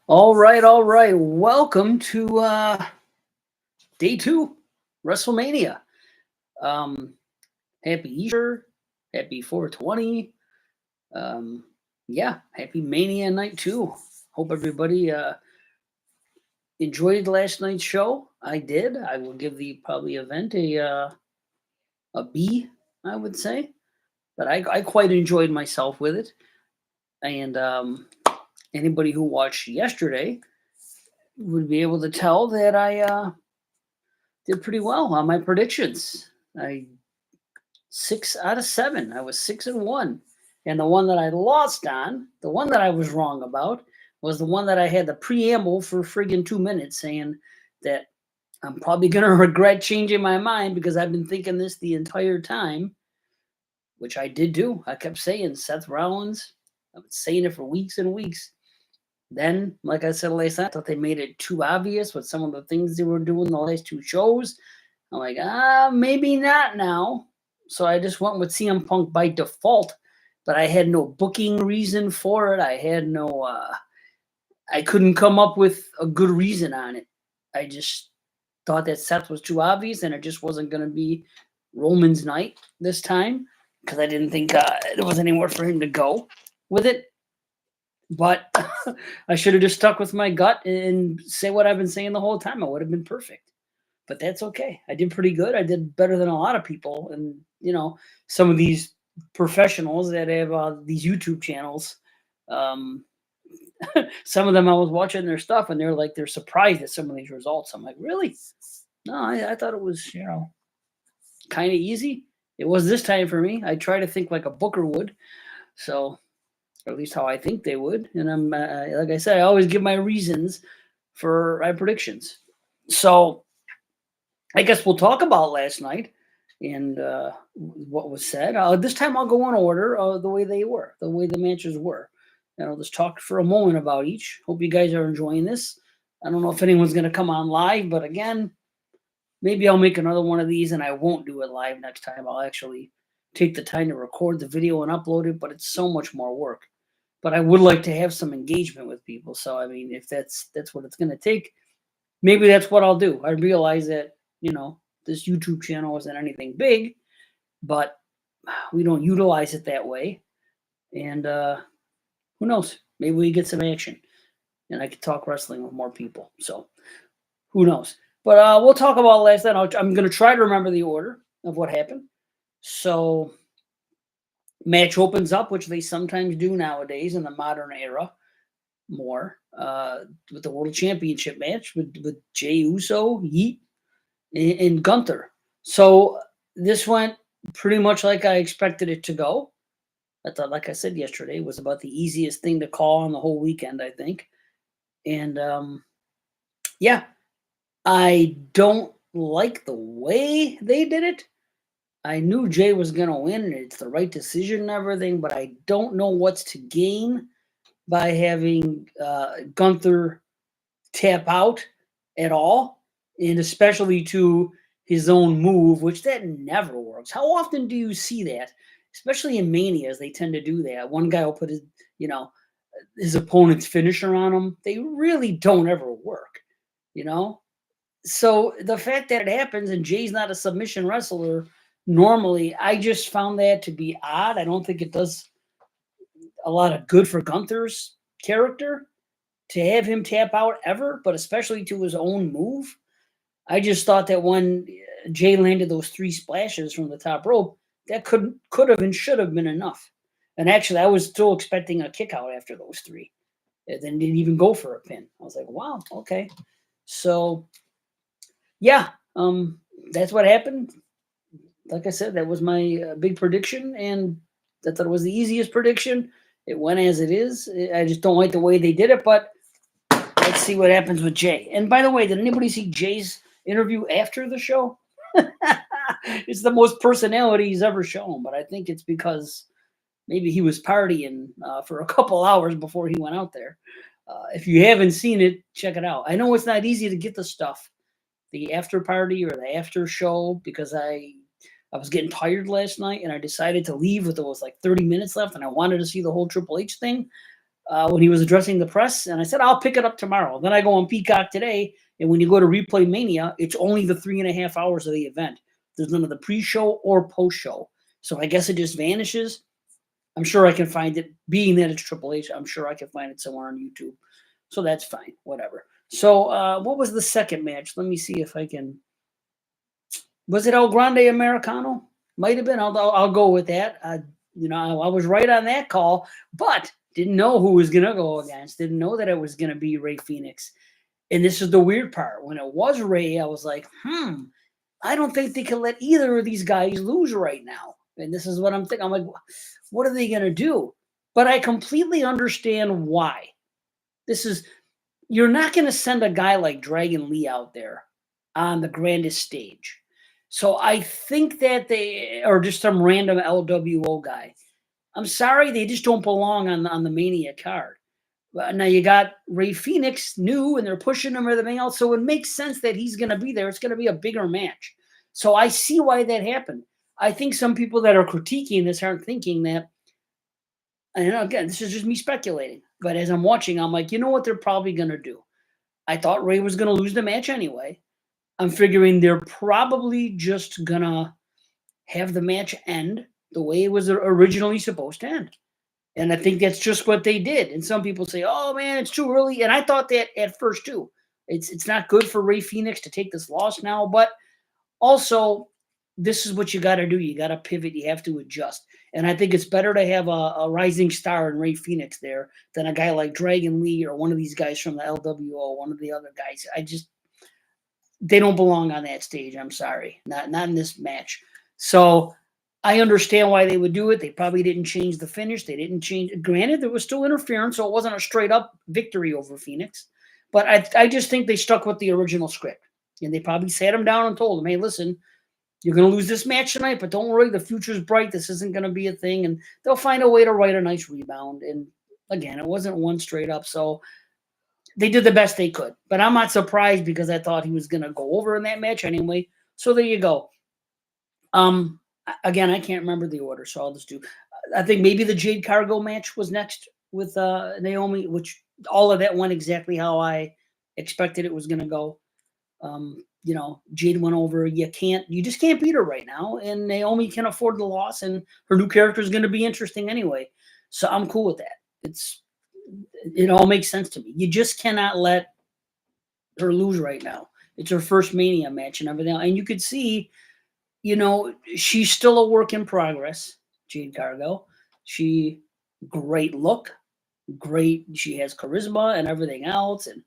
All right, all right. Welcome to day two, Wrestlemania. Um, Happy Easter, happy 420. Um, yeah, happy Mania night too. Hope everybody enjoyed last night's show. I did. I will give the probably event a B, I would say, but I quite enjoyed myself with it. And anybody who watched yesterday would be able to tell that I did pretty well on my predictions. I 6 out of 7. I was 6-1, and the one that I lost on, the one that I was wrong about, was the one that I had the preamble for friggin' 2 minutes saying that I'm probably gonna regret changing my mind because I've been thinking this the entire time, which I did do. I kept saying Seth Rollins. I've been saying it for weeks and weeks. Then, like I said last night, I thought they made it too obvious with some of the things they were doing the last two shows. I'm like, maybe not now. So I just went with CM Punk by default, but I had no booking reason for it. I had no, I couldn't come up with a good reason on it. I just thought that Seth was too obvious and it just wasn't going to be Roman's night this time because I didn't think there was anywhere for him to go with it. But I should have just stuck with my gut and say what I've been saying the whole time. I would have been perfect. But that's okay. I did pretty good. I did better than a lot of people. And, some of these professionals that have these YouTube channels, um, some of them I was watching their stuff and they're like, they're surprised at some of these results. I'm like, really? No, I thought it was, kind of easy. It was this time for me. I try to think like a booker would. So, or at least how I think they would. And I'm like I said, I always give my reasons for my predictions. So I guess we'll talk about last night and what was said. This time I'll go in order the way they were, the way the matches were. And I'll just talk for a moment about each. Hope you guys are enjoying this. I don't know if anyone's going to come on live, but again, maybe I'll make another one of these and I won't do it live next time. I'll actually take the time to record the video and upload it, but it's so much more work. But I would like to have some engagement with people. So I mean, if that's what it's going to take, maybe that's what I'll do. I realize that this YouTube channel isn't anything big, but we don't utilize it that way. And who knows? Maybe we get some action, and I could talk wrestling with more people. So who knows? But we'll talk about last night. I'm going to try to remember the order of what happened. So match opens up, which they sometimes do nowadays in the modern era more, with the World Championship match with Jey Uso, Yeet, and Gunther. So this went pretty much like I expected it to go. I thought, like I said yesterday, it was about the easiest thing to call on the whole weekend, I think. And yeah, I don't like the way they did it. I knew Jay was going to win, and it's the right decision and everything, but I don't know what's to gain by having Gunther tap out at all, and especially to his own move, which that never works. How often do you see that? Especially in Manias, they tend to do that. One guy will put his opponent's finisher on him. They really don't ever work, you know? So the fact that it happens and Jay's not a submission wrestler normally, I just found that to be odd. I don't think it does a lot of good for Gunther's character to have him tap out ever, but especially to his own move. I just thought that when Jay landed those 3 splashes from the top rope, that could have and should have been enough. And actually, I was still expecting a kick out after those 3. And then didn't even go for a pin. I was like, wow, okay. So, yeah, that's what happened. Like I said, that was my big prediction, and I thought it was the easiest prediction. It went as it is. I just don't like the way they did it, but let's see what happens with Jay. And by the way, did anybody see Jay's interview after the show? It's the most personality he's ever shown, but I think it's because maybe he was partying for a couple hours before he went out there. If you haven't seen it, check it out. I know it's not easy to get the stuff, the after party or the after show, because I was getting tired last night and I decided to leave with it was like 30 minutes left and I wanted to see the whole Triple H thing. when he was addressing the press, and I said, I'll pick it up tomorrow. Then I go on Peacock today, and when you go to Replay Mania, it's only the 3.5 hours of the event. There's none of the pre-show or post-show. So I guess it just vanishes. I'm sure I can find it. Being that it's Triple H, I'm sure I can find it somewhere on YouTube. So that's fine. Whatever. So what was the second match? Let me see if I can. Was it El Grande Americano? Might have been. I'll go with that. I was right on that call, but didn't know who was going to go against. Didn't know that it was going to be Rey Fenix. And this is the weird part. When it was Rey, I was like, I don't think they can let either of these guys lose right now. And this is what I'm thinking. I'm like, what are they going to do? But I completely understand why. You're not going to send a guy like Dragon Lee out there on the grandest stage. So I think that or just some random LWO guy. I'm sorry, they just don't belong on the Mania card. Now you got Rey Fenix new, and they're pushing him and everything else, so it makes sense that he's going to be there. It's going to be a bigger match. So I see why that happened. I think some people that are critiquing this aren't thinking that. And again, this is just me speculating. But as I'm watching, I'm like, you know what they're probably going to do? I thought Rey was going to lose the match anyway. I'm figuring they're probably just going to have the match end the way it was originally supposed to end. And I think that's just what they did. And some people say, oh, man, it's too early. And I thought that at first, too. It's not good for Rey Fenix to take this loss now. But also, this is what you got to do. You got to pivot. You have to adjust. And I think it's better to have a rising star in Rey Fenix there than a guy like Dragon Lee or one of these guys from the LWO, one of the other guys. They don't belong on that stage. I'm sorry. Not in this match. So I understand why they would do it. They probably didn't change the finish. They didn't change. Granted, there was still interference, so it wasn't a straight up victory over Phoenix. But I just think they stuck with the original script. And they probably sat him down and told him, hey, listen, you're going to lose this match tonight, but don't worry, the future's bright. This isn't going to be a thing. And they'll find a way to write a nice rebound. And again, it wasn't one straight up. So they did the best they could. But I'm not surprised because I thought he was going to go over in that match anyway. So there you go. Again, I can't remember the order, so I'll just do. I think maybe the Jade Cargill match was next with Naomi, which all of that went exactly how I expected it was going to go. Jade went over. You just can't beat her right now, and Naomi can afford the loss, and her new character is going to be interesting anyway. So I'm cool with that. It all makes sense to me. You just cannot let her lose right now. It's her first Mania match and everything, and you could see. She's still a work in progress, Jade Cargill. Great look, great. She has charisma and everything else. And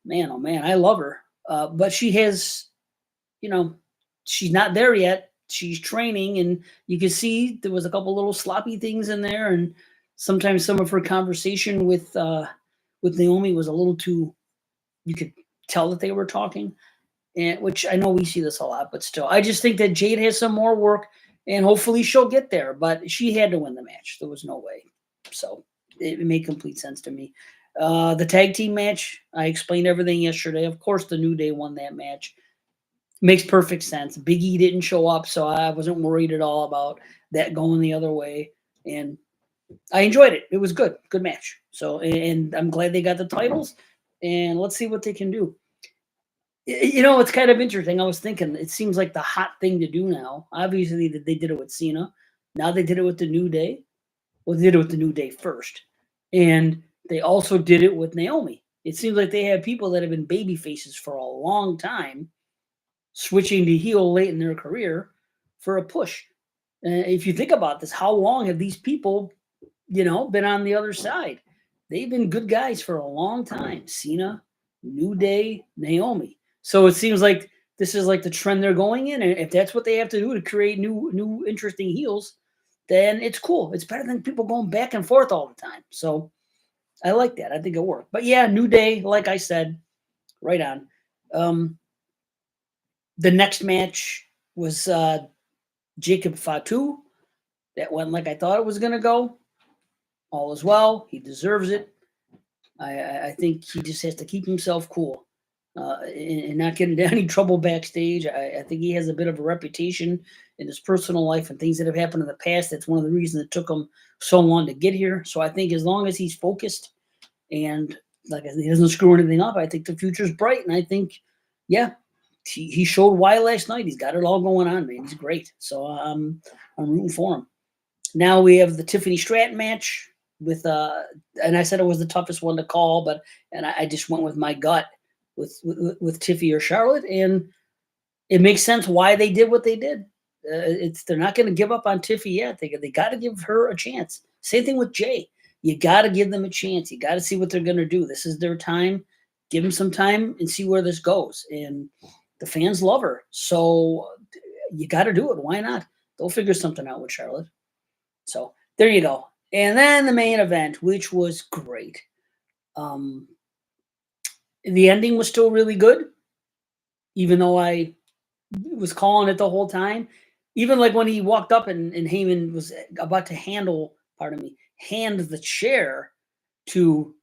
man, oh man, I love her. But she has, she's not there yet. She's training, and you can see there was a couple little sloppy things in there. And sometimes some of her conversation with Naomi was a little too, you could tell that they were talking. And which I know we see this a lot, but still, I just think that Jade has some more work, and hopefully she'll get there. But she had to win the match; there was no way. So it made complete sense to me. The tag team match, I explained everything yesterday. Of course, the New Day won that match. Makes perfect sense. Big E didn't show up, so I wasn't worried at all about that going the other way. And I enjoyed it. It was good match. So, and I'm glad they got the titles. And let's see what they can do. It's kind of interesting. I was thinking, it seems like the hot thing to do now. Obviously, they did it with Cena. Now they did it with the New Day. Well, they did it with the New Day first. And they also did it with Naomi. It seems like they have people that have been baby faces for a long time, switching to heel late in their career for a push. If you think about this, how long have these people, been on the other side? They've been good guys for a long time. Cena, New Day, Naomi. So it seems like this is like the trend they're going in. And if that's what they have to do to create new interesting heels, then it's cool. It's better than people going back and forth all the time. So I like that. I think it worked. But yeah, New Day, like I said, right on. The next match was Jacob Fatu. That went like I thought it was going to go. All is well. He deserves it. I think he just has to keep himself cool. And not get into any trouble backstage. I think he has a bit of a reputation in his personal life and things that have happened in the past. That's one of the reasons it took him so long to get here. So I think as long as he's focused And like I said, he doesn't screw anything up. I think the future's bright, and I think, yeah, he showed why last night. He's got it all going on, man. He's great. So I'm rooting for him. Now we have the Tiffany Stratton match with and I said it was the toughest one to call, but I just went with my gut with Tiffy or Charlotte, and it makes sense why they did what they did. They're not going to give up on Tiffy yet. They got to give her a chance. Same thing with Jay. You got to give them a chance. You got to see what they're going to do. This is their time. Give them some time and see where this goes. And the fans love her, so you got to do it. Why not? They'll figure something out with Charlotte. So there you go. And then the main event, which was great. The ending was still really good, even though I was calling it the whole time. Even like when he walked up and Heyman was about to hand the chair to,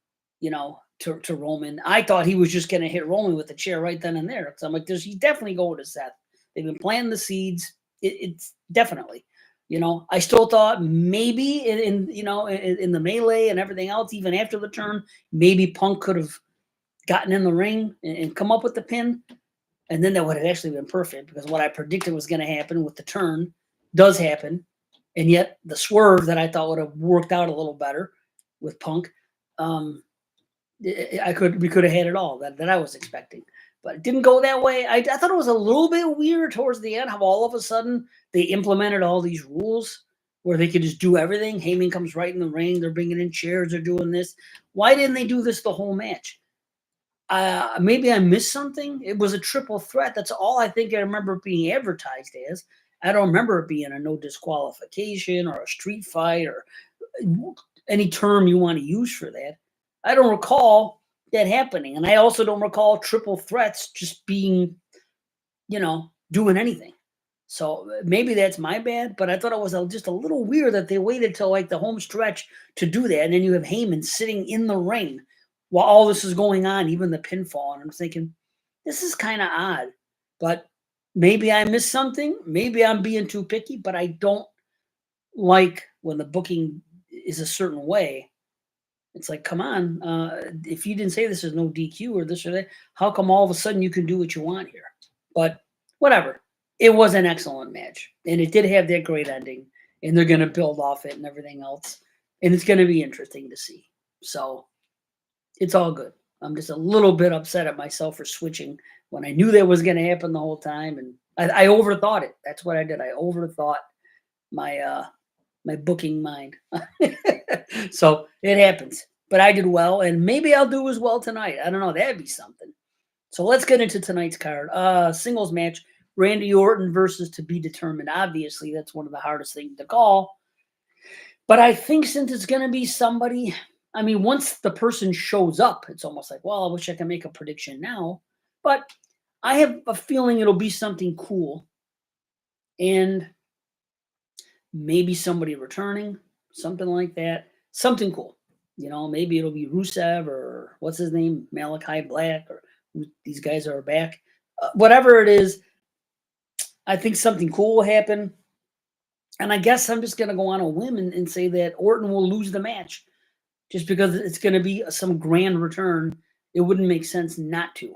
to Roman. I thought he was just going to hit Roman with the chair right then and there. So I'm like, he's definitely going to Seth. They've been planting the seeds. It's definitely, I still thought maybe in the melee and everything else, even after the turn, maybe Punk could have gotten in the ring and come up with the pin. And then that would have actually been perfect, because what I predicted was going to happen with the turn does happen. And yet the swerve that I thought would have worked out a little better with Punk, we could have had it all that I was expecting. But it didn't go that way. I thought it was a little bit weird towards the end how all of a sudden they implemented all these rules where they could just do everything. Heyman comes right in the ring. They're bringing in chairs. They're doing this. Why didn't they do this the whole match? Maybe I missed something. It was a triple threat. That's all I think I remember it being advertised as. I don't remember it being a no disqualification or a street fight or any term you want to use for that. I don't recall that happening. And I also don't recall triple threats just being, doing anything. So maybe that's my bad, but I thought it was just a little weird that they waited till like the home stretch to do that. And then you have Heyman sitting in the ring while all this is going on, even the pinfall. And I'm thinking, this is kind of odd, but maybe I missed something. Maybe I'm being too picky, but I don't like when the booking is a certain way. It's like, come on, if you didn't say this is no DQ or this or that, how come all of a sudden you can do what you want here? But whatever. It was an excellent match, and it did have that great ending, and they're going to build off it and everything else, and it's going to be interesting to see. So it's all good. I'm just a little bit upset at myself for switching when I knew that was going to happen the whole time, and I overthought it. That's what I did. I overthought my booking mind. So it happens. But I did well, and maybe I'll do as well tonight. I don't know. That'd be something. So let's get into tonight's card. Singles match, Randy Orton versus To Be Determined. Obviously, that's one of the hardest things to call. But I think since it's going to be somebody, I mean, once the person shows up, it's almost like, well, I wish I could make a prediction now. But I have a feeling it'll be something cool. And maybe somebody returning, something like that. Something cool. Maybe it'll be Rusev or what's his name, Malachi Black, or these guys are back. Whatever it is, I think something cool will happen. And I guess I'm just going to go on a whim and say that Orton will lose the match just because it's going to be some grand return. It wouldn't make sense not to.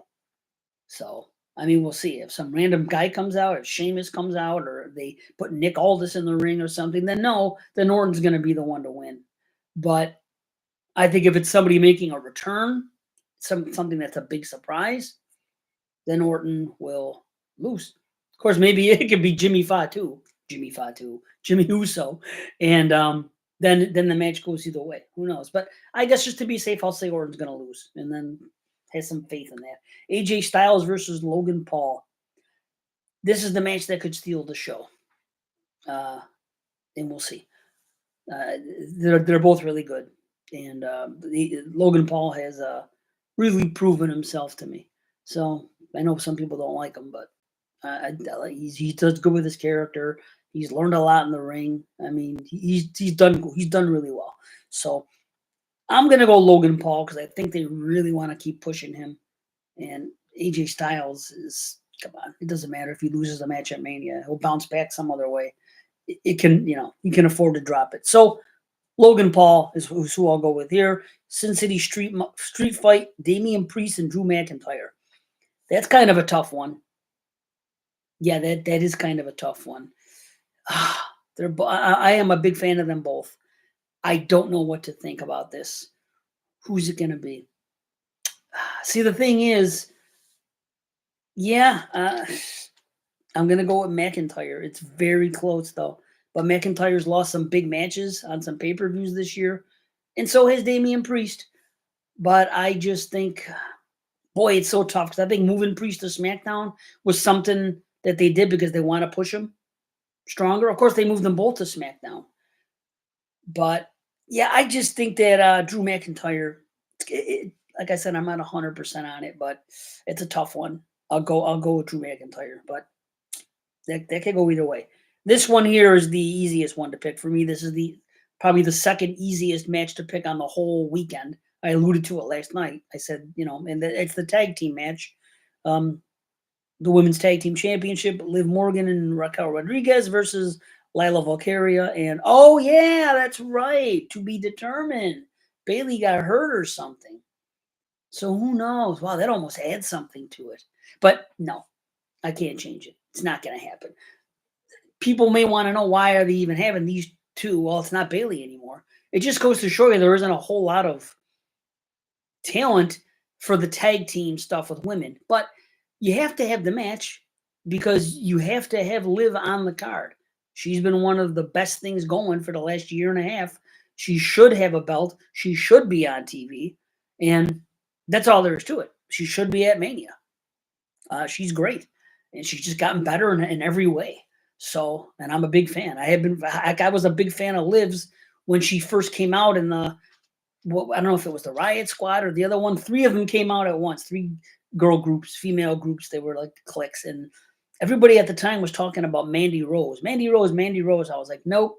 So, I mean, we'll see. If some random guy comes out, if Sheamus comes out, or they put Nick Aldis in the ring or something, then Orton's going to be the one to win. But I think if it's somebody making a return, something that's a big surprise, then Orton will lose. Of course, maybe it could be Jimmy Uso, and then the match goes either way. Who knows? But I guess just to be safe, I'll say Orton's going to lose, and then have some faith in that. AJ Styles versus Logan Paul. This is the match that could steal the show, and we'll see. They're both really good. And Logan Paul has really proven himself to me. So I know some people don't like him, but he does good with his character. He's learned a lot in the ring. I mean, he's done really well. So I'm gonna go Logan Paul because I think they really want to keep pushing him. And AJ Styles is, come on, it doesn't matter if he loses a match at Mania. He'll bounce back some other way. He can afford to drop it. So Logan Paul is who I'll go with here. Sin City Street Fight, Damian Priest and Drew McIntyre. That's kind of a tough one. Yeah, that is kind of a tough one. I am a big fan of them both. I don't know what to think about this. Who's it going to be? See, the thing is, yeah, I'm going to go with McIntyre. It's very close, though. But McIntyre's lost some big matches on some pay-per-views this year. And so has Damian Priest. But I just think, boy, it's so tough. Because I think moving Priest to SmackDown was something that they did because they want to push him stronger. Of course, they moved them both to SmackDown. But, yeah, I just think that Drew McIntyre, like I said, I'm not 100% on it. But it's a tough one. I'll go with Drew McIntyre. But that could go either way. This one here is the easiest one to pick for me. This is probably the second easiest match to pick on the whole weekend. I alluded to it last night. I said, and it's the tag team match. The Women's Tag Team Championship, Liv Morgan and Raquel Rodriguez versus Lila Valkyria. And, oh, yeah, that's right. To be determined. Bayley got hurt or something. So who knows? Wow, that almost adds something to it. But, no, I can't change it. It's not going to happen. People may want to know, why are they even having these two? Well, it's not Bayley anymore. It just goes to show you there isn't a whole lot of talent for the tag team stuff with women. But you have to have the match because you have to have Liv on the card. She's been one of the best things going for the last year and a half. She should have a belt. She should be on TV. And that's all there is to it. She should be at Mania. She's great. And she's just gotten better in every way. So, and I'm a big fan. I was a big fan of Liv's when she first came out in I don't know if it was the Riot Squad or the other one. 3 of them came out at once. 3 girl groups, female groups. They were like cliques. And everybody at the time was talking about Mandy Rose. Mandy Rose. I was like, nope,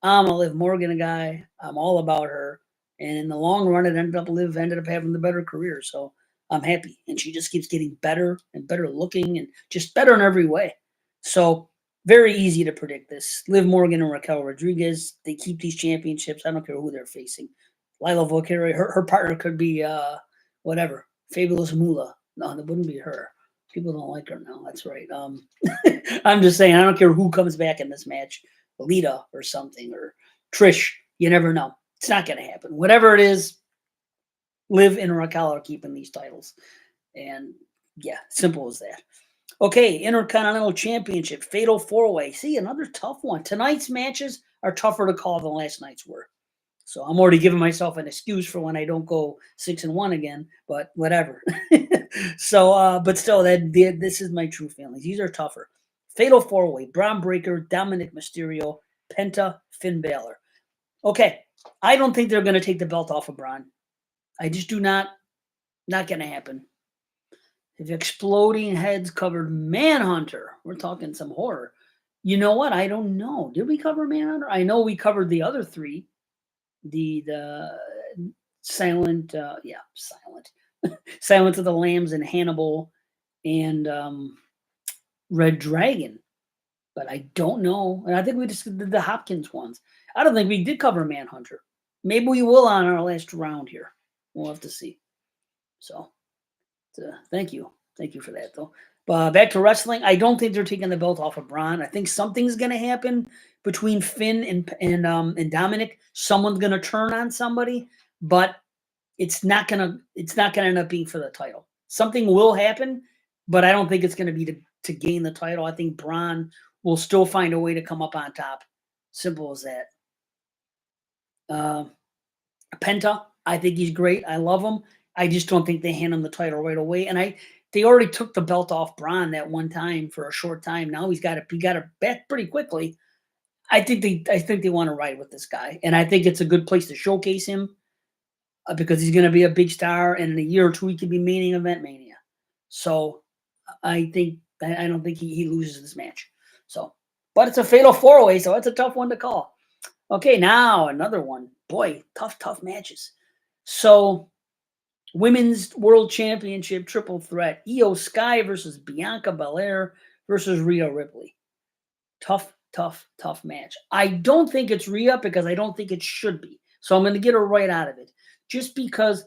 I'm a Liv Morgan guy. I'm all about her. And in the long run, Liv ended up having the better career. So I'm happy. And she just keeps getting better and better looking and just better in every way. So very easy to predict this. Liv Morgan and Raquel Rodriguez, they keep these championships. I don't care who they're facing. Lila Valkyria, her partner could be whatever. Fabulous Moolah. No, that wouldn't be her. People don't like her now. That's right. I'm just saying, I don't care who comes back in this match. Lita or something, or Trish. You never know. It's not going to happen. Whatever it is, Liv and Raquel are keeping these titles. And yeah, simple as that. Okay, Intercontinental Championship, Fatal 4-Way. See, another tough one. Tonight's matches are tougher to call than last night's were. So I'm already giving myself an excuse for when I don't go 6-1 again, but whatever. So, but still, this is my true feelings. These are tougher. Fatal 4-Way, Braun Breaker, Dominic Mysterio, Penta, Finn Balor. Okay, I don't think they're going to take the belt off of Braun. I just do not going to happen. If Exploding Heads covered Manhunter, we're talking some horror. You know what? I don't know. Did we cover Manhunter? I know we covered the other 3. The Silent, Silence of the Lambs and Hannibal and Red Dragon. But I don't know. And I think we just did the Hopkins ones. I don't think we did cover Manhunter. Maybe we will on our last round here. We'll have to see. So thank you. Thank you for that, though. Back to wrestling. I don't think they're taking the belt off of Braun. I think something's going to happen between Finn and Dominic. Someone's going to turn on somebody, but it's not going to end up being for the title. Something will happen, but I don't think it's going to be to gain the title. I think Braun will still find a way to come up on top. Simple as that. Penta, I think he's great. I love him. I just don't think they hand him the title right away. And they already took the belt off Braun that one time for a short time. Now he got it back pretty quickly. I think they want to ride with this guy, and I think it's a good place to showcase him because he's going to be a big star, and in a year or 2 he could be main event Mania. So I don't think he loses this match. So, but it's a Fatal 4-Way, so it's a tough one to call. Okay, now another one. Boy, tough matches. So, Women's World Championship Triple Threat. Io Sky versus Bianca Belair versus Rhea Ripley. Tough tough match. I don't think it's Rhea because I don't think it should be. So I'm going to get her right out of it. Just because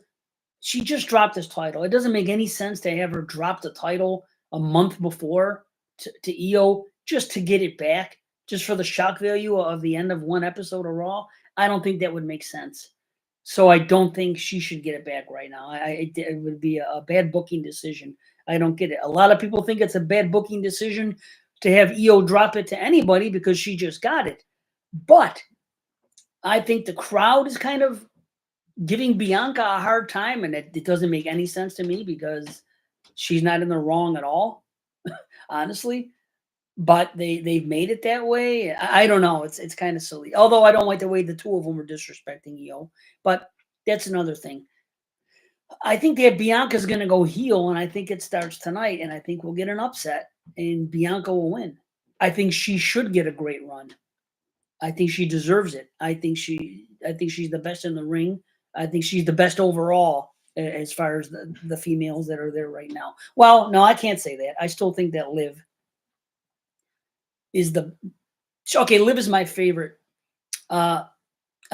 she just dropped this title. It doesn't make any sense to have her drop the title a month before to Io just to get it back, just for the shock value of the end of one episode of Raw. I don't think that would make sense. So I don't think she should get it back right now. It would be a bad booking decision. I don't get it. A lot of people think it's a bad booking decision to have Io drop it to anybody because she just got it. But I think the crowd is kind of giving Bianca a hard time, and it doesn't make any sense to me because she's not in the wrong at all, honestly. But they've made it that way. I don't know. It's kind of silly. Although I don't like the way the two of them are disrespecting Io, but that's another thing. I think that Bianca's going to go heel, and I think it starts tonight, and I think we'll get an upset, and Bianca will win. I think she should get a great run. I think she deserves it. I think she's the best in the ring. I think she's the best overall as far as the females that are there right now. Well, no, I can't say that. I still think that Liv is okay. Liv is my favorite. I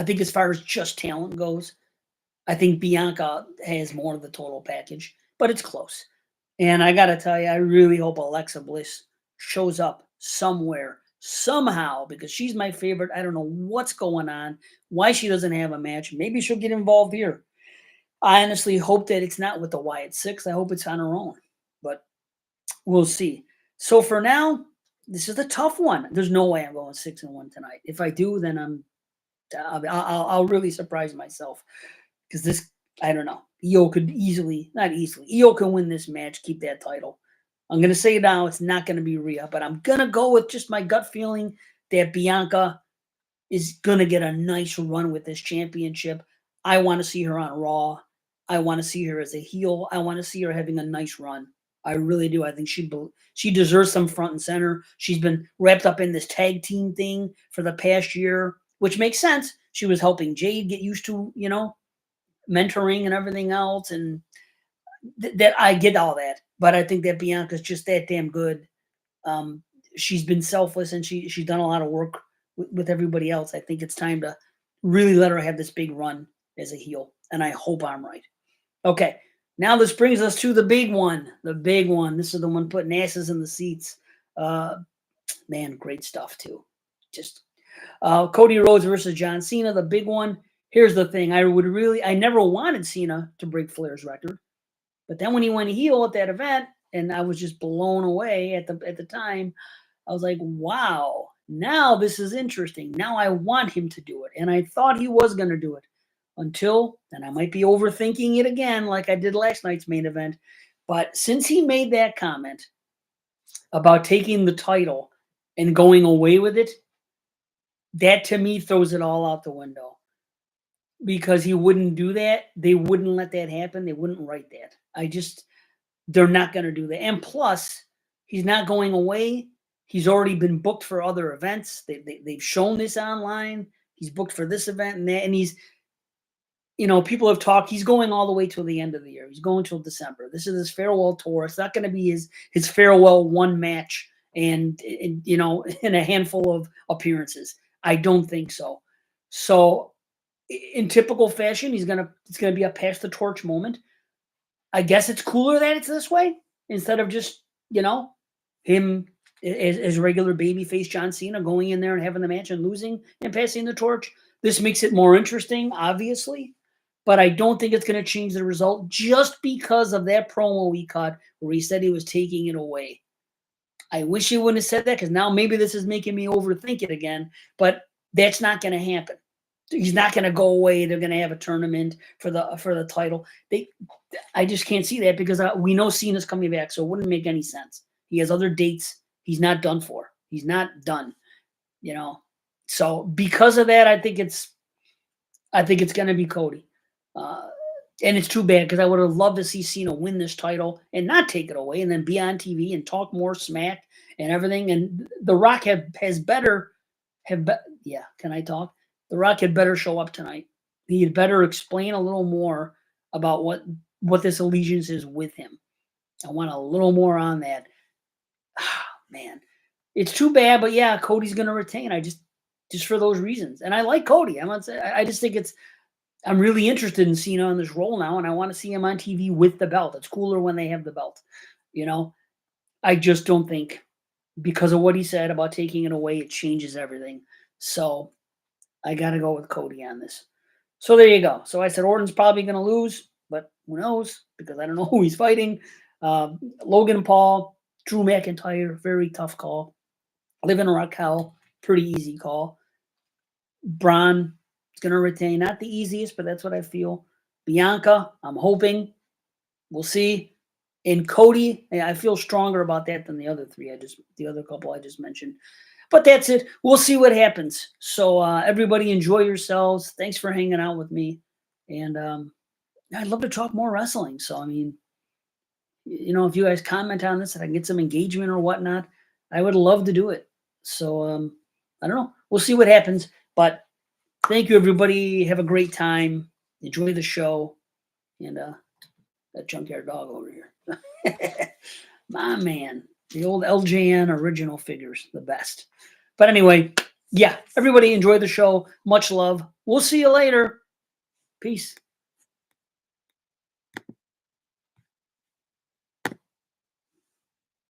think as far as just talent goes, I think Bianca has more of the total package, but it's close. And I got to tell you, I really hope Alexa Bliss shows up somewhere, somehow, because she's my favorite. I don't know what's going on, why she doesn't have a match. Maybe she'll get involved here. I honestly hope that it's not with the Wyatt Six. I hope it's on her own, but we'll see. So for now, this is a tough one. There's no way I'm going 6-1 tonight. If I do, then I'll really surprise myself because this, I don't know. Io could not easily. Io can win this match, keep that title. I'm going to say now it's not going to be Rhea, but I'm going to go with just my gut feeling that Bianca is going to get a nice run with this championship. I want to see her on Raw. I want to see her as a heel. I want to see her having a nice run. I really do. I think she deserves some front and center. She's been wrapped up in this tag team thing for the past year, which makes sense. She was helping Jade get used to, mentoring and everything else, and that I get all that. But I think that Bianca's just that damn good. She's been selfless, and she's done a lot of work with everybody else. I think it's time to really let her have this big run as a heel, and I hope I'm right. Okay, now this brings us to the big one. The big one. This is the one putting asses in the seats. Man, great stuff too. Just Cody Rhodes versus John Cena, the big one. Here's the thing. I never wanted Cena to break Flair's record. But then when he went heel at that event, and I was just blown away at the time, I was like, wow, now this is interesting. Now I want him to do it. And I thought he was going to do it until, and I might be overthinking it again like I did last night's main event, but since he made that comment about taking the title and going away with it, that to me throws it all out the window. Because he wouldn't do that. They wouldn't let that happen. They wouldn't write that. They're not going to do that. And plus, he's not going away. He's already been booked for other events. They've shown this online. He's booked for this event and that. And he's, people have talked. He's going all the way till the end of the year. He's going till December. This is his farewell tour. It's not going to be his farewell one match and in a handful of appearances. I don't think so. So, in typical fashion, it's gonna be a pass the torch moment. I guess it's cooler that it's this way instead of just him as regular babyface John Cena going in there and having the match and losing and passing the torch. This makes it more interesting, obviously, but I don't think it's going to change the result just because of that promo he cut where he said he was taking it away. I wish he wouldn't have said that because now maybe this is making me overthink it again, but that's not going to happen. He's not going to go away. They're going to have a tournament for the title. I just can't see that because we know Cena's coming back, so it wouldn't make any sense. He has other dates. He's not done for. He's not done. So because of that, I think it's going to be Cody, and it's too bad because I would have loved to see Cena win this title and not take it away, and then be on TV and talk more smack and everything. And The Rock has better. Yeah, can I talk? The Rock had better show up tonight. He had better explain a little more about what this allegiance is with him. I want a little more on that. Man, It's too bad, but yeah, Cody's going to retain. Just for those reasons. And I like Cody. I'm not saying, I just think I'm really interested in Cena on this role now, and I want to see him on TV with the belt. It's cooler when they have the belt. I just don't think, because of what he said about taking it away, it changes everything. So I got to go with Cody on this. So there you go. So I said Orton's probably going to lose, but who knows? Because I don't know who he's fighting. Logan Paul, Drew McIntyre, very tough call. Liv and Raquel, pretty easy call. Braun is going to retain. Not the easiest, but that's what I feel. Bianca, I'm hoping. We'll see. And Cody, I feel stronger about that than the other three. The other couple I just mentioned. But that's it. We'll see what happens. So everybody enjoy yourselves. Thanks for hanging out with me. And I'd love to talk more wrestling. So, I mean, if you guys comment on this and I can get some engagement or whatnot, I would love to do it. So, I don't know. We'll see what happens. But thank you, everybody. Have a great time. Enjoy the show. And that junkyard dog over here. My man. The old LJN original figures. The best. But anyway, yeah. Everybody enjoy the show. Much love. We'll see you later. Peace.